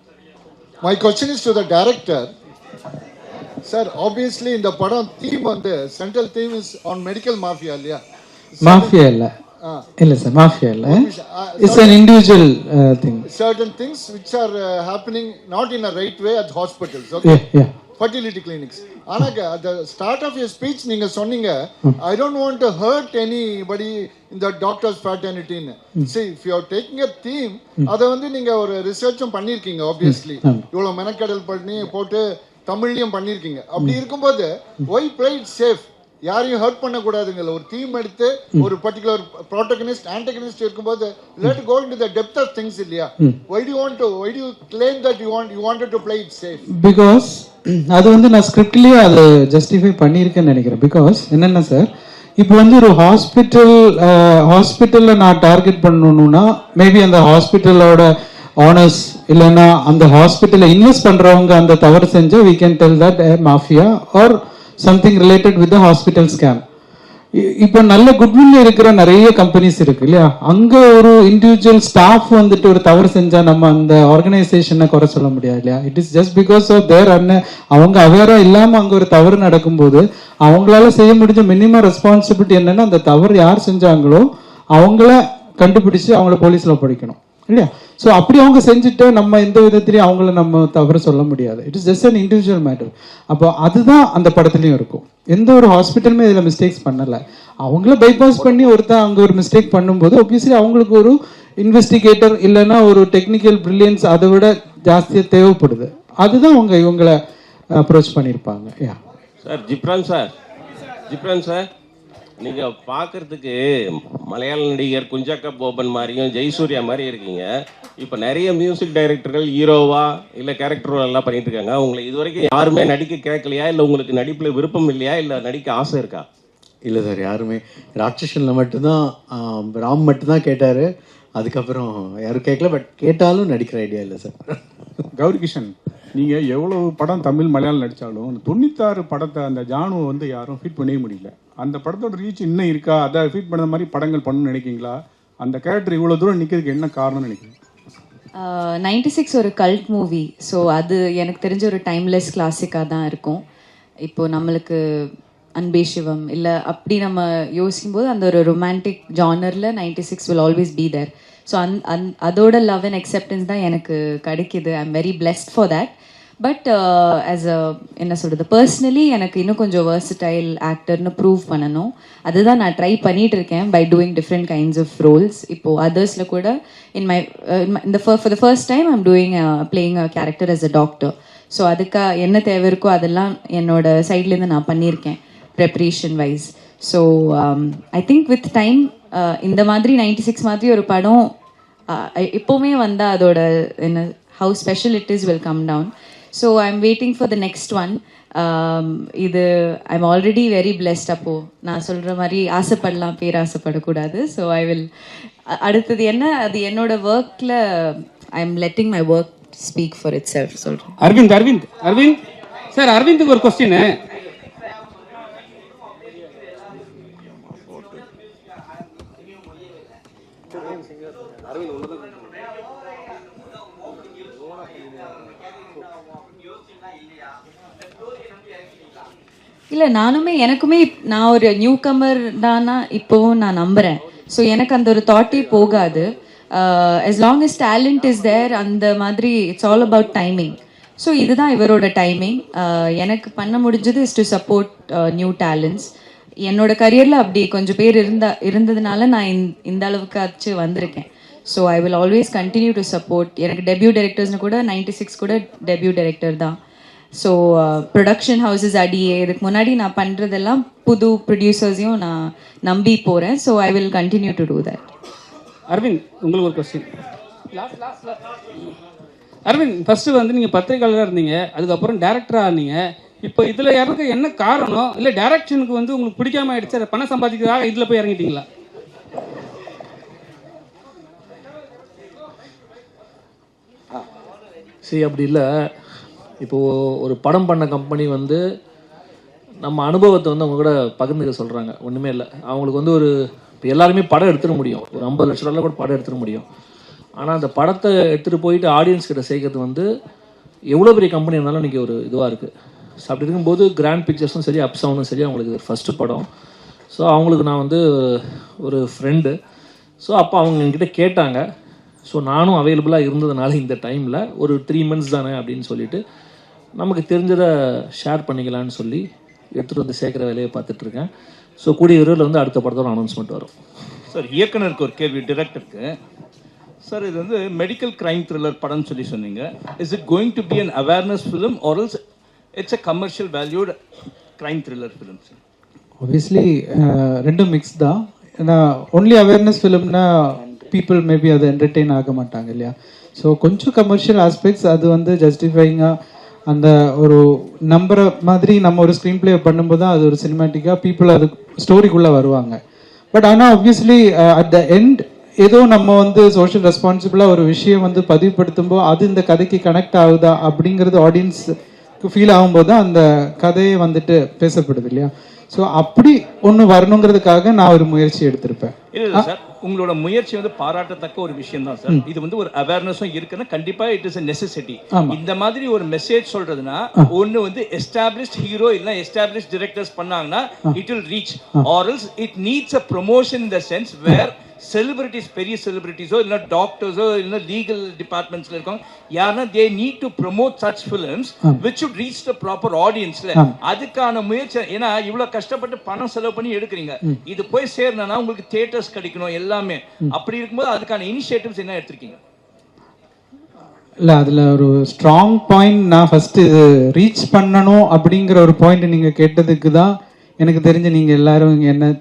My question is to the director. Sir, obviously in the padam theme on the central theme is on medical mafia, இல்லையா? Mafia இல்ல சார், mafia இல்ல. It's an individual thing. Certain things which are happening not in a right way at hospitals, okay? Yeah. Fertility clinics. ஆனாக்க at the start of your speech நீங்க சொன்னீங்க I don't want to hurt anybody in the doctor's fraternity. See, if you are taking a theme, அதை வந்து நீங்க ஒரு ரிசர்ச்சும் பண்ணியிருக்கீங்க obviously. இவ்வளோ மெனக்கடல் பண்ணி போட்டு தமிழ்லையும் பண்ணியிருக்கீங்க. அப்படி இருக்கும்போது why play it safe? யாரையும் ஹர்ட் பண்ணக்கூடாதுங்கள ஒரு தீம் எடுத்து ஒரு பர்டிகுலர் ப்ரோட்டகனிஸ்ட் ஆன்டகனிஸ்ட் இருக்கும்போது let go into the depth of things இல்லையா? why do you claim that you wanted to play it safe? Because அது வந்து நான் ஸ்கிரிப்ட்லயே அதை ஜஸ்டிஃபை பண்ணியிருக்கேன்னு நினைக்கிறேன். பிகாஸ் என்னென்ன சார், இப்போ வந்து ஒரு ஹாஸ்பிட்டலில் நான் டார்கெட் பண்ணணும்னா மேபி அந்த ஹாஸ்பிட்டலோட ஆனர்ஸ் இல்லைன்னா அந்த ஹாஸ்பிட்டலில் இன்வெஸ்ட் பண்ணுறவங்க அந்த தவறு செஞ்சால் we can tell that mafia or something related with the hospital scam. இப்போ நல்ல குட்வில் இருக்கிற நிறைய கம்பெனிஸ் இருக்கு இல்லையா, அங்க ஒரு இண்டிவிஜுவல் ஸ்டாஃப் வந்துட்டு ஒரு தவறு செஞ்சா நம்ம அந்த ஆர்கனைசேஷனை குறை சொல்ல முடியாது இல்லையா. It is just because of their அவங்க அவேரா இல்லாம அங்க ஒரு தவறு நடக்கும்போது அவங்களால செய்ய முடிஞ்ச மினிமம் ரெஸ்பான்சிபிலிட்டி என்னன்னா அந்த தவறு யார் செஞ்சாங்களோ அவங்கள கண்டுபிடிச்சு அவங்கள போலீஸ்ல படிக்கணும் இல்லையா. ஸோ அப்படி அவங்க செஞ்சுட்டு நம்ம எந்த விதத்திலையும் அவங்கள நம்ம தவறு சொல்ல முடியாது. It is just an individual matter. அப்போ அதுதான் அந்த படத்துலையும் இருக்கும். எந்த ஒரு ஹாஸ்பிட்டலுமே இதில் மிஸ்டேக்ஸ் பண்ணலை. அவங்கள பைபாஸ் பண்ணி ஒருத்தர் அங்கே ஒரு மிஸ்டேக் பண்ணும்போது ஒப்வியஸ்லி அவங்களுக்கு ஒரு இன்வெஸ்டிகேட்டர் இல்லைன்னா ஒரு டெக்னிக்கல் பிரில்லியன்ஸ் அதை விட ஜாஸ்தியாக தேவைப்படுது. அதுதான் அவங்க இவங்களை அப்ரோச் பண்ணியிருப்பாங்க. யா சார், ஜிப்ரான் சார் நீங்கள் பார்க்குறதுக்கு மலையாள நடிகர் குஞ்சக்க போபன் மாதிரியும் ஜெயசூர்யா மாதிரி இருக்கீங்க. இப்போ நிறைய மியூசிக் டைரக்டர்கள் ஹீரோவா இல்லை கேரக்டர் எல்லாம் பண்ணிட்டு இருக்காங்க. உங்களை இது வரைக்கும் யாருமே நடிக்க கேட்கலையா, இல்லை உங்களுக்கு நடிப்பில் விருப்பம் இல்லையா, இல்லை நடிக்க ஆசை இருக்கா? இல்லை சார், யாருமே ராட்சசனில் மட்டும்தான் ராம் மட்டும்தான் கேட்டார். அதுக்கப்புறம் யாரும் கேட்கல. பட் கேட்டாலும் நடிக்கிற ஐடியா இல்லை சார். கௌரி கிஷன், நீங்கள் எவ்வளவு படம் தமிழ் மலையாளம் நடித்தாலும் 96 படத்தை அந்த ஜானுவை வந்து யாரும் ஃபீட் பண்ணவே முடியல. அந்த படத்தோட ரீச் இன்னும் இருக்கா? அதை ஃபீட் பண்ண மாதிரி படங்கள் பண்ணணும்னு நினைக்கிங்களா? அந்த கேரக்டர் இவ்வளோ தூரம் நிற்கிறதுக்கு என்ன காரணம்னு நினைக்கிறீங்க? 96 ஒரு கல்ட் மூவி. ஸோ அது எனக்கு தெரிஞ்ச ஒரு டைம்லெஸ் கிளாசிக்காக தான் இருக்கும். இப்போது நம்மளுக்கு அன்பே சிவம் இல்லை அப்படி நம்ம யோசிக்கும்போது அந்த ஒரு ரொமான்டிக் ஜானரில் 96 will always be there. ஸோ அதோட லவ் அண்ட் அக்செப்டன்ஸ் தான் எனக்கு கிடைக்கிது. I am very blessed for that. But as a என்ன சொல்கிறது, பர்சனலி எனக்கு இன்னும் கொஞ்சம் வெர்சடைல் ஆக்டர்னு ப்ரூவ் பண்ணணும். அதுதான் நான் ட்ரை பண்ணிகிட்டு இருக்கேன் by doing different kinds of roles. இப்போது அதர்ஸில் கூட for the first time I'm doing playing a character as a doctor. So அதுக்காக என்ன தேவை இருக்கோ அதெல்லாம் என்னோட சைட்லேருந்து நான் பண்ணியிருக்கேன் preparation wise. So I think with time இந்த மாதிரி 96 மாதிரி ஒரு படம் எப்போவுமே வந்தால் அதோட என்ன how special it is will come down. So I am waiting for the next one. இது I am already very blessed. அப்போது நான் சொல்கிற மாதிரி ஆசைப்படலாம், பேராசைப்படக்கூடாது. ஸோ ஐ வில் அடுத்தது என்ன, அது என்னோட ஒர்க்கில் I am letting my work speak for it self சொல்கிறேன். அரவிந்த் சார், அரவிந்துக்கு ஒரு கொஸ்டின். இல்லை எனக்குமே நான் ஒரு நியூ கமர் தானா இப்போவும் நான் நம்புகிறேன். ஸோ எனக்கு அந்த ஒரு தாட்டே போகாது. as long as talent is there, அந்த மாதிரி it's all about timing. So இதுதான் இவரோட டைமிங். எனக்கு பண்ண முடிஞ்சது is to support new talents. என்னோட கரியரில் அப்படி கொஞ்சம் பேர் இருந்ததுனால நான் இந்த அளவுக்கு வந்திருக்கேன். So I will always continue to support. எனக்கு டெபியூ டைரக்டர்ஸ்னு கூட 96 கூட டெபியூ டைரக்டர் தான். ஸோ ப்ரொடக்ஷன் ஹவுசஸ் அடியே இதுக்கு முன்னாடி நான் பண்ணுறதெல்லாம் புது ப்ரொடியூசர்ஸையும் நான் நம்பி போகிறேன். So I will continue to do that. Aravind, உங்களுக்கு ஒரு கொஸ்டின். அரவிந்த், ஃபர்ஸ்ட் வந்து நீங்கள் பத்திரிகையாளராக இருந்தீங்க, அதுக்கப்புறம் டேரக்டராக இருந்தீங்க. இப்போ இதில் இறங்க என்ன காரணம்? இல்லை டேரக்ஷனுக்கு வந்து உங்களுக்கு பிடிக்காம ஆயிடுச்சு, அதை பணம் சம்பாதிக்கிறதாக இதில் போய் இறங்கிட்டீங்களா? சரி, அப்படி இல்லை. இப்போது ஒரு படம் பண்ண கம்பெனி வந்து நம்ம அனுபவத்தை வந்து அவங்க கூட பகிர்ந்துக்க சொல்கிறாங்க. ஒன்றுமே இல்லை, அவங்களுக்கு வந்து இப்போ எல்லாருமே படம் எடுத்துட முடியும், ஒரு 50 லட்ச ரூபாயில் கூட படம் எடுத்துட முடியும். ஆனால் அந்த படத்தை எடுத்துகிட்டு போயிட்டு ஆடியன்ஸ் கிட்ட சேர்க்கறது வந்து எவ்வளோ பெரிய கம்பெனி இருந்தாலும் இன்றைக்கி ஒரு இதுவாக இருக்குது. ஸோ அப்படி இருக்கும்போது கிராண்ட் பிக்சர்ஸும் சரி, அப்சவுனும் சரி, அவங்களுக்கு இது ஃபஸ்ட்டு படம். ஸோ அவங்களுக்கு நான் வந்து ஒரு ஃப்ரெண்டு. ஸோ அப்போ அவங்க என்கிட்ட கேட்டாங்க. ஸோ நானும் அவைலபிளாக இருந்ததுனால இந்த டைமில் ஒரு 3 months தானே அப்படின்னு சொல்லிட்டு நமக்கு தெரிஞ்சதை ஷேர் பண்ணிக்கலான்னு சொல்லி எடுத்துகிட்டு வந்து சேர்க்குற வேலையை பார்த்துட்ருக்கேன். ஸோ கூடிய விரைவில் வந்து அடுத்த படத்தோட அனௌன்ஸ்மெண்ட் வரும். சார், இயக்குனருக்கு ஒரு கேள்வி, டிரெக்டருக்கு. சார், இது வந்து மெடிக்கல் கிரைம் த்ரில்லர் படம்னு சொல்லி சொன்னீங்க. Is it going to be an awareness film or else it's a commercial valued crime thriller film? Sir, obviously ரெண்டும் மிக்ஸ் தான். ஏன்னா ஒன்லி அவேர்னஸ் ஃபிலிம்னா பீப்புள் மேபி அதை என்டர்டெயின் ஆக மாட்டாங்க இல்லையா. ஸோ கொஞ்சம் கமர்ஷியல் ஆஸ்பெக்ட்ஸ் அது வந்து ஜஸ்டிஃபைங்காக அந்த ஒரு நம்பரை மாதிரி நம்ம ஒரு ஸ்க்ரீன் பிளே பண்ணும்போது தான் அது ஒரு சினிமேட்டிக்காக பீப்புள் அது ஸ்டோரிக்குள்ளே வருவாங்க. பட் ஆனால் ஆப்வியஸ்லி அட் த எண்ட் ஏதோ நம்ம வந்து சோஷியல் ரெஸ்பான்சிபிளாக ஒரு விஷயம் வந்து பதிவுபடுத்தும்போது அது இந்த கதைக்கு கனெக்ட் ஆகுதா அப்படிங்கிறது ஆடியன்ஸுக்கு ஃபீல் ஆகும்போது தான் அந்த கதையை வந்துட்டு பேசப்படுது இல்லையா. ஸோ அப்படி ஒன்று வரணுங்கிறதுக்காக நான் ஒரு முயற்சி எடுத்திருப்பேன். இல்லை சார், உங்களோட முயற்சி வந்து பாராட்டத்தக்க ஒரு விஷயம் தான் சார். இது வந்து ஒரு அவேர்னஸும் இருக்குன்னா கண்டிப்பா இட் இஸ் a necessity. இந்த மாதிரி ஒரு மெசேஜ் சொல்றதுன்னா ஒன்னு வந்து எஸ்டாப்ளிஷ்ட் ஹீரோ இல்ல எஸ்டாப்ளிஷ்ட் டைரக்டர்ஸ் பண்ணாங்கன்னா it will reach, or else it needs a promotion in the sense where celebrities, பெரிய செலிபிரிட்டிஸோ இல்லை டாக்டர்ஸோ இல்லை லீகல் டிபார்ட்மெண்ட்ஸ்ல இருக்காங்க யாருன்னா they need to promote such films which should reach the proper ஆடியன்ஸ்ல. அதுக்கான முயற்சி. ஏன்னா இவ்வளவு கஷ்டப்பட்டு பணம் செலவு பண்ணி எடுக்கிறீங்க, இது போய் சேரணும்னா உங்களுக்கு தியேட்டர்ஸ் கிடைக்கணும் எல்லாமே. அப்படி இருக்கும்போது அதுக்கான இனிஷியேட்டிவ்ஸ் என்ன எடுத்திருக்கீங்க? இல்லை, அதில் ஒரு ஸ்ட்ராங் பாயிண்ட் நான் ஃபஸ்ட்டு ரீச் பண்ணணும் அப்படிங்கிற ஒரு பாயிண்ட் நீங்கள் கேட்டதுக்கு தான் எனக்கு தெரிஞ்சு நீங்கள் எல்லாரும் என்ன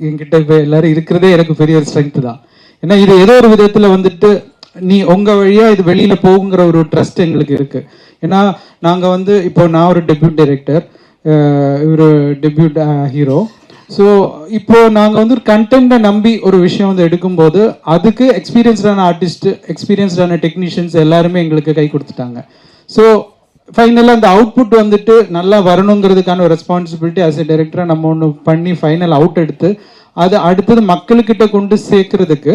என்கிட்ட இப்போ எல்லாரும் இருக்கிறதே எனக்கு பெரிய ஒரு ஸ்ட்ரென்த் தான். ஏன்னா இது ஏதோ ஒரு விதத்தில் வந்துட்டு நீ உங்கள் வழியாக இது வெளியில் போகுங்கிற ஒரு ட்ரஸ்ட் எங்களுக்கு இருக்குது. ஏன்னா நாங்கள் வந்து இப்போ நான் ஒரு டெபியூட் டைரக்டர், இவர் டெபியூட் ஹீரோ. ஸோ இப்போ நாங்கள் வந்து ஒரு கண்டென்ட்டை நம்பி ஒரு விஷயம் வந்து எடுக்கும்போது அதுக்கு எக்ஸ்பீரியன்ஸ்டான ஆர்டிஸ்ட், எக்ஸ்பீரியன்ஸ்டான டெக்னீஷியன்ஸ் எல்லாருமே எங்களுக்கு கை கொடுத்துட்டாங்க. ஸோ ஃபைனலாக அந்த அவுட்புட் வந்துட்டு நல்லா வரணுங்கிறதுக்கான ஒரு ரெஸ்பான்சிபிலிட்டி ஆஸ் எ டைரக்டராக நம்ம ஒன்று பண்ணி ஃபைனல் அவுட் எடுத்து அது அடுத்தது மக்கள்கிட்ட கொண்டு சேர்க்கறதுக்கு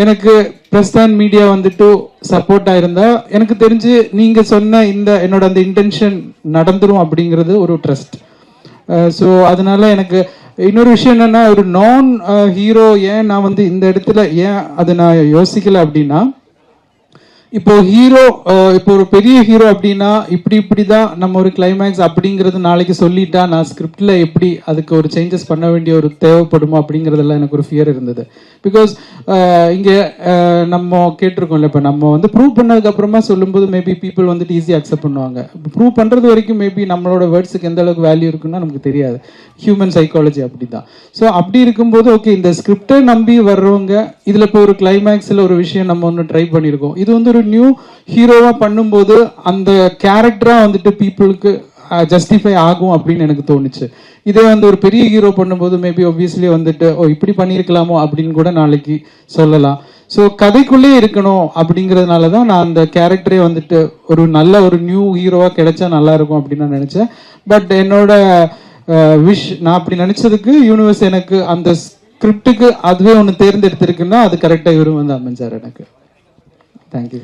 எனக்கு ப்ரெஸ் அண்ட் மீடியா வந்துட்டு சப்போர்ட்டாக இருந்தால் எனக்கு தெரிஞ்சு நீங்கள் சொன்ன இந்த என்னோட அந்த இன்டென்ஷன் நடந்துரும் அப்படிங்கிறது ஒரு ட்ரஸ்ட். ஸோ அதனால எனக்கு இன்னொரு விஷயம் என்னென்னா, ஒரு நான் ஹீரோ ஏன் நான் வந்து இந்த இடத்துல ஏன் அதை நான் யோசிக்கல அப்படின்னா, இப்போ ஹீரோ, இப்போ ஒரு பெரிய ஹீரோ அப்படின்னா இப்படி தான் நம்ம ஒரு கிளைமேக்ஸ் அப்படிங்கிறது நாளைக்கு சொல்லிட்டா நான் ஸ்கிரிப்டில் எப்படி அதுக்கு ஒரு சேஞ்சஸ் பண்ண வேண்டிய ஒரு தேவைப்படுமோ அப்படிங்கிறதெல்லாம் எனக்கு ஒரு ஃபியர் இருந்தது. பிகாஸ் இங்கே நம்ம கேட்டிருக்கோம்ல, இப்போ நம்ம வந்து ப்ரூவ் பண்ணதுக்கப்புறமா சொல்லும்போது மேபி பீப்புள் வந்துட்டு ஈஸியாக அக்செப்ட் பண்ணுவாங்க. ப்ரூவ் பண்ணுறது வரைக்கும் மேபி நம்மளோட வேர்ட்ஸுக்கு எந்த அளவுக்கு வேல்யூ இருக்குன்னா நமக்கு தெரியாது. ஹியூமன் சைக்காலஜி அப்படி தான். ஸோ அப்படி இருக்கும்போது ஓகே, இந்த ஸ்கிரிப்டை நம்பி வர்றவங்க இதில் இப்போ ஒரு கிளைமேக்ஸில் ஒரு விஷயம் நம்ம ஒன்று ட்ரை பண்ணியிருக்கோம், இது வந்து ஒரு நியூ ஹீரோவா பண்ணும்போது அந்த கேரக்டரா வந்துட்டு பீப்புளுக்கு ஜஸ்டிஃபை ஆகும் அப்படின்னு எனக்கு தோணுச்சு. இதே வந்து ஒரு பெரிய ஹீரோ பண்ணும்போது மேபி ஒப்வியஸ்லி வந்துட்டு ஓ இப்படி பண்ணியிருக்கலாமோ அப்படின்னு கூட நாளைக்கு சொல்லலாம். ஸோ கதைக்குள்ளே இருக்கணும் அப்படிங்கிறதுனால தான் நான் அந்த கேரக்டரே வந்துட்டு ஒரு நல்ல ஒரு நியூ ஹீரோவா கிடைச்சா நல்லா இருக்கும் அப்படின்னு நான் நினைச்சேன். பட் என்னோட விஷ், நான் அப்படி நினைச்சதுக்கு யூனிவர்ஸ் எனக்கு அந்த ஸ்கிரிப்டுக்கு அதுவே ஒன்று தேர்ந்தெடுத்திருக்குன்னா அது கரெக்டாக இவரும் வந்து அமைஞ்சார் எனக்கு. தேங்க்யூ.